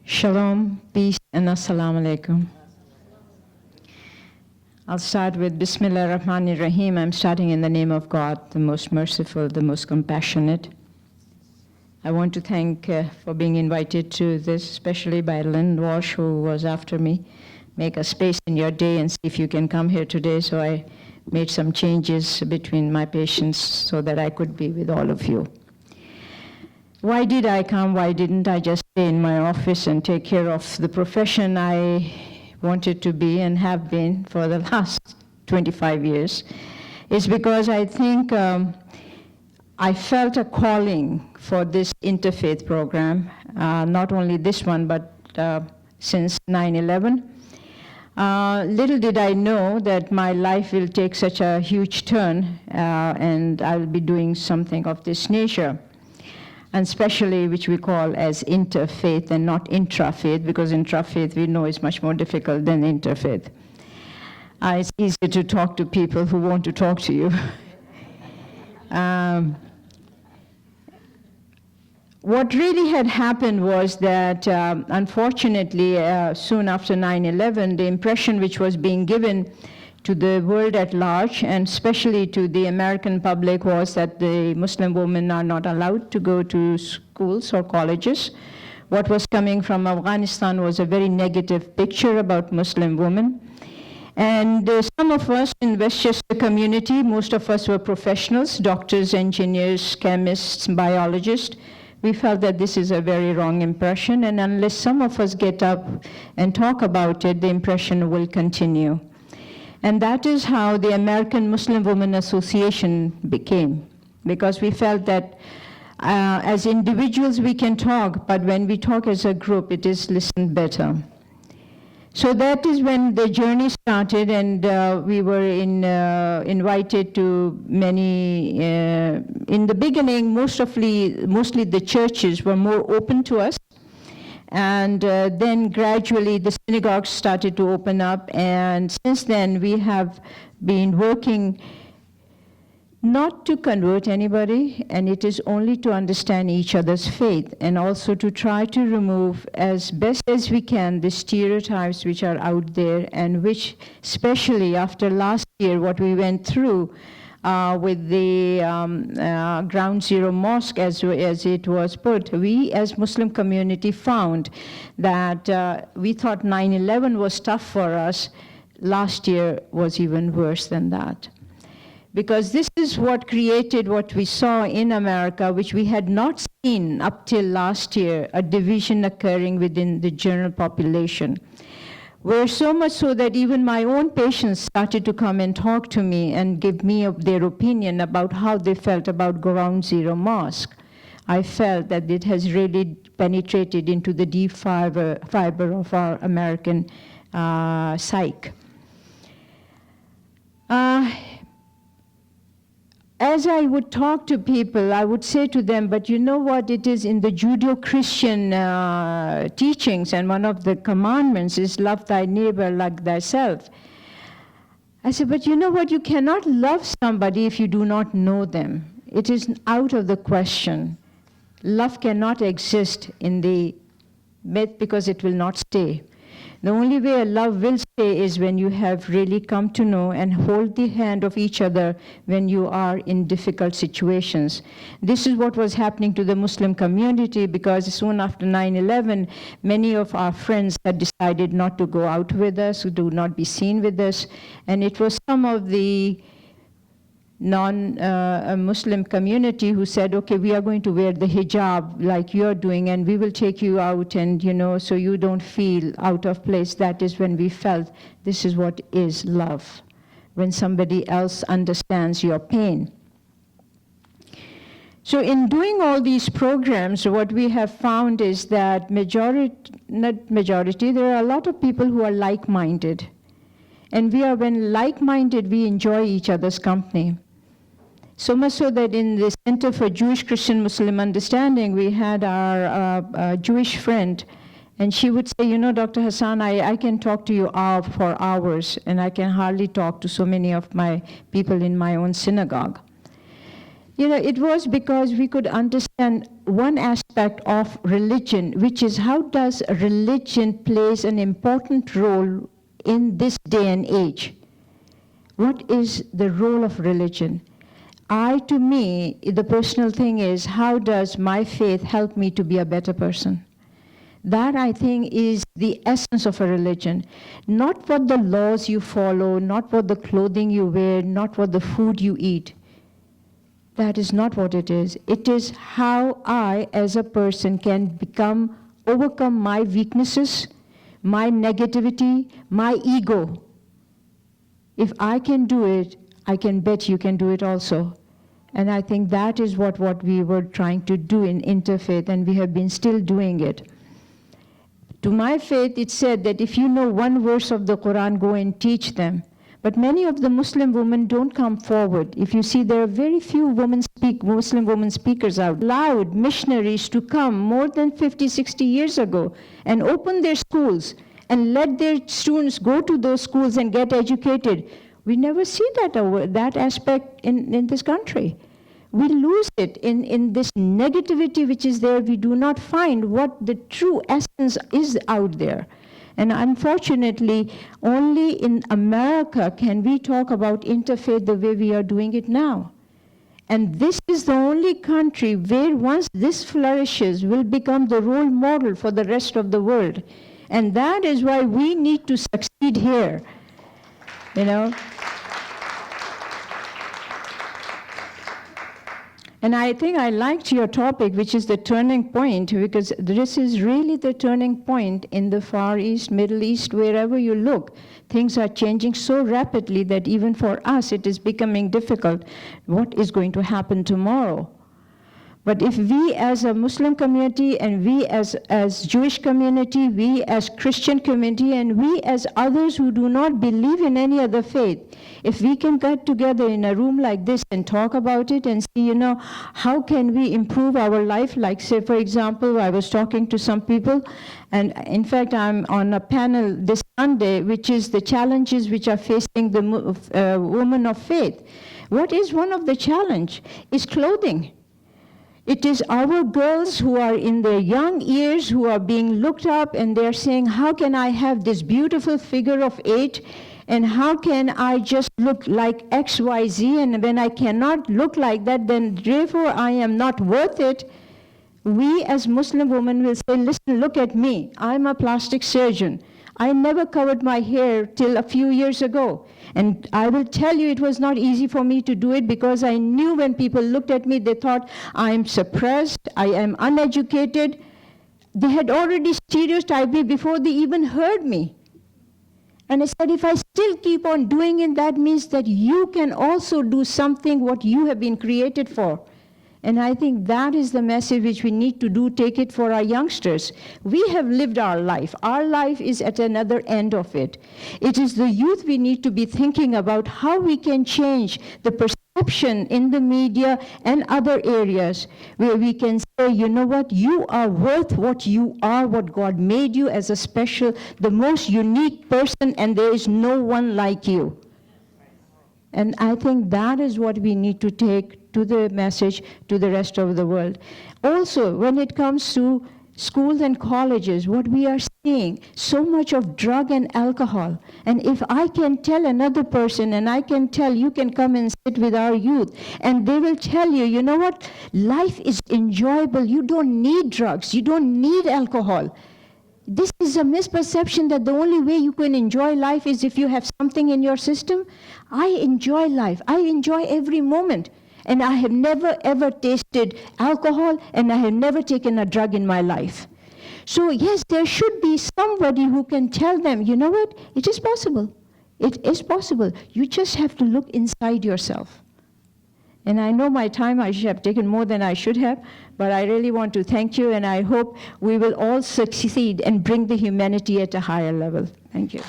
Shalom, peace, and assalamu alaikum. I'll start with Bismillah ar-Rahman ar-Rahim. I'm starting in the name of God, the most merciful, the most compassionate. I want to thank for being invited to this, especially by Lynn Walsh, who was after me. Make a space in your day and see if you can come here today. So I made some changes between my patients so that I could be with all of you. Why did I come? Why didn't I just stay in my office and take care of the profession I wanted to be and have been for the last 25 years? It's because I think I felt a calling for this interfaith program, not only this one, but since 9/11. Little did I know that my life will take such a huge turn and I'll be doing something of this nature. And especially which we call as interfaith and not intrafaith, because intrafaith we know is much more difficult than interfaith. It's easier to talk to people who want to talk to you. What really had happened was that, unfortunately, soon after 9/11, the impression which was being given to the world at large, and especially to the American public, was that the Muslim women are not allowed to go to schools or colleges. What was coming from Afghanistan was a very negative picture about Muslim women. And some of us in Westchester community, most of us were professionals, doctors, engineers, chemists, biologists. We felt that this is a very wrong impression, and unless some of us get up and talk about it, the impression will continue. And that is how the American Muslim Women Association became, because we felt that as individuals we can talk, but when we talk as a group, it is listened better. So that is when the journey started, and we were invited to many, in the beginning, mostly the churches were more open to us. And then gradually the synagogues started to open up, and since then we have been working not to convert anybody, and it is only to understand each other's faith, and also to try to remove as best as we can the stereotypes which are out there, and which, especially after last year, what we went through with the Ground Zero Mosque, as it was put, we as Muslim community found that we thought 9/11 was tough for us. Last year was even worse than that. Because this is what created what we saw in America, which we had not seen up till last year, a division occurring within the general population. Where so much so that even my own patients started to come and talk to me and give me their opinion about how they felt about Ground Zero Mosque. I felt that it has really penetrated into the deep fiber of our American psyche. As I would talk to people, I would say to them, but you know what, it is in the Judeo-Christian teachings, and one of the commandments is love thy neighbor like thyself. I said, but you know what, you cannot love somebody if you do not know them. It is out of the question. Love cannot exist in the myth because it will not stay. The only way a love will stay is when you have really come to know and hold the hand of each other when you are in difficult situations. This is what was happening to the Muslim community, because soon after 9/11, many of our friends had decided not to go out with us, do not be seen with us, and it was some of the non-Muslim community who said, okay, we are going to wear the hijab like you're doing, and we will take you out, and so you don't feel out of place. That is when we felt this is what is love, when somebody else understands your pain. So in doing all these programs, what we have found is that there are a lot of people who are like-minded. And when like-minded, we enjoy each other's company. So much so that in the Center for Jewish Christian Muslim Understanding, we had our Jewish friend, and she would say, Dr. Hassan, I can talk to you for hours, and I can hardly talk to so many of my people in my own synagogue. It was because we could understand one aspect of religion, which is how does religion plays an important role in this day and age. What is the role of religion? To me, the personal thing is, how does my faith help me to be a better person? That, I think, is the essence of a religion. Not what the laws you follow, not what the clothing you wear, not what the food you eat. That is not what it is. It is how I, as a person, can overcome my weaknesses, my negativity, my ego. If I can do it, I can bet you can do it also. And I think that is what we were trying to do in Interfaith, and we have been still doing it. To my faith, it said that if you know one verse of the Quran, go and teach them. But many of the Muslim women don't come forward. If you see, there are very few Muslim women speakers out. Allowed missionaries to come more than 50, 60 years ago and open their schools and let their students go to those schools and get educated. We never see that aspect in this country. We lose it in this negativity which is there. We do not find what the true essence is out there. And unfortunately, only in America can we talk about interfaith the way we are doing it now. And this is the only country where once this flourishes will become the role model for the rest of the world. And that is why we need to succeed here. And I think I liked your topic, which is the turning point, because this is really the turning point in the Far East, Middle East, wherever you look. Things are changing so rapidly that even for us it is becoming difficult. What is going to happen tomorrow? But if we as a Muslim community, and we as Jewish community, we as Christian community, and we as others who do not believe in any other faith, if we can get together in a room like this and talk about it and see, how can we improve our life? Like, say, for example, I was talking to some people, and in fact, I'm on a panel this Sunday, which is the challenges which are facing the women of faith. What is one of the challenge? Is clothing. It is our girls who are in their young years who are being looked up, and they're saying, how can I have this beautiful figure of 8, and how can I just look like XYZ, and when I cannot look like that, then therefore I am not worth it. We as Muslim women will say, listen, look at me. I'm a plastic surgeon. I never covered my hair till a few years ago. And I will tell you, it was not easy for me to do it, because I knew when people looked at me, they thought I'm suppressed, I am uneducated. They had already stereotyped me before they even heard me. And I said, if I still keep on doing it, that means that you can also do something what you have been created for. And I think that is the message which we need to do, take it for our youngsters. We have lived our life. Our life is at another end of it. It is the youth we need to be thinking about how we can change the perception in the media and other areas where we can say, you know what, you are worth what you are, what God made you as a special, the most unique person, and there is no one like you. And I think that is what we need to take to the message to the rest of the world. Also, when it comes to schools and colleges, what we are seeing, so much of drug and alcohol. And if I can tell another person, and I can tell, you can come and sit with our youth, and they will tell you, you know what, life is enjoyable. You don't need drugs. You don't need alcohol. This is a misperception that the only way you can enjoy life is if you have something in your system. I enjoy life. I enjoy every moment. And I have never ever tasted alcohol, and I have never taken a drug in my life. So yes, there should be somebody who can tell them, you know what, it is possible. It is possible. You just have to look inside yourself. And I know my time, I should have taken more than I should have, but I really want to thank you, and I hope we will all succeed and bring the humanity at a higher level. Thank you.